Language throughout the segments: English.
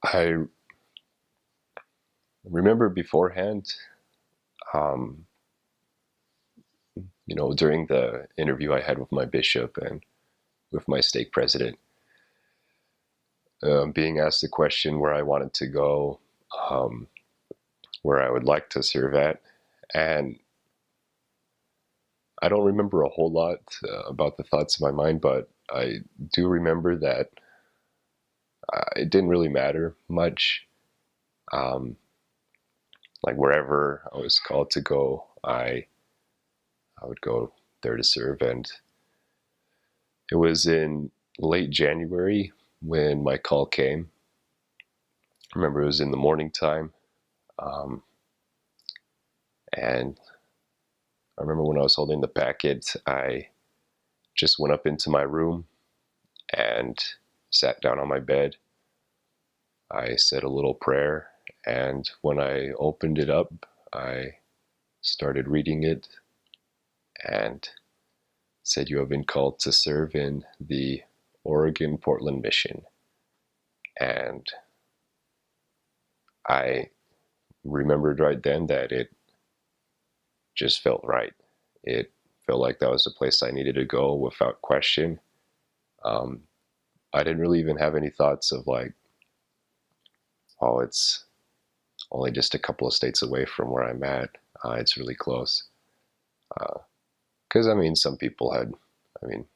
I remember beforehand, um, during the interview I had with my bishop and with my stake president, being asked the question where I wanted to go, um, where I would like to serve at. And I don't remember a whole lot about the thoughts in my mind, but I do remember that it didn't really matter much. Um, like wherever I was called to go, I would go there to serve. And it was in late January when my call came. I remember it was in the morning time. Um, and I remember when I was holding the packet, I just went up into my room and sat down on my bed. I said a little prayer, and when I opened it up, I started reading it and said, "You have been called to serve in the Oregon Portland Mission." And I remembered right then that it just felt right. It felt like that was the place I needed to go without question. Um, I didn't really even have any thoughts of like, oh, it's only just a couple of states away from where I'm at. It's really close. Because, some people had, I mean,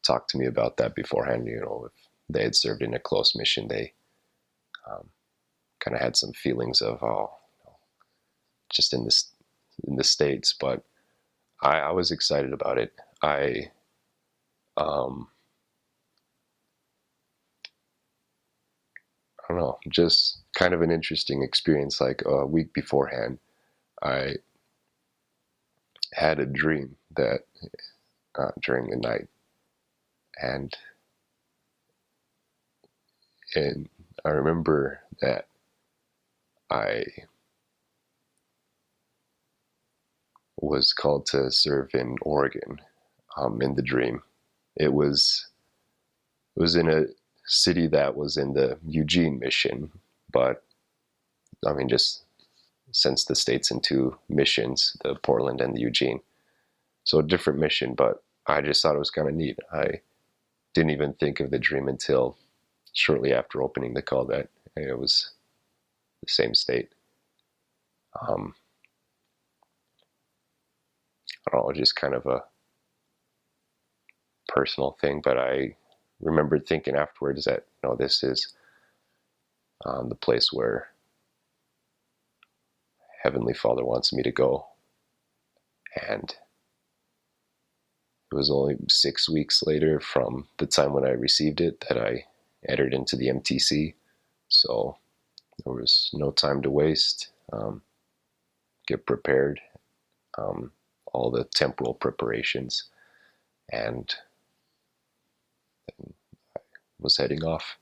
talked to me about that beforehand. If they had served in a close mission, they kind of had some feelings of, oh, just in the States. But I was excited about it. Um, I don't know, just kind of an interesting experience. Like a week beforehand, I had a dream that during the night, and and I remember that I was called to serve in Oregon. In the dream, it was in a city that was in the Eugene mission, but just since the state's in two missions, the Portland and the Eugene, so a different mission. But I just thought it was kind of neat. I didn't even think of the dream until shortly after opening the call that it was the same state. Um, I don't know, just kind of a personal thing, but I remembered thinking afterwards that this is the place where Heavenly Father wants me to go. And it was only 6 weeks later from the time when I received it that I entered into the MTC. So there was no time to waste. Get prepared, all the temporal preparations, and was heading off.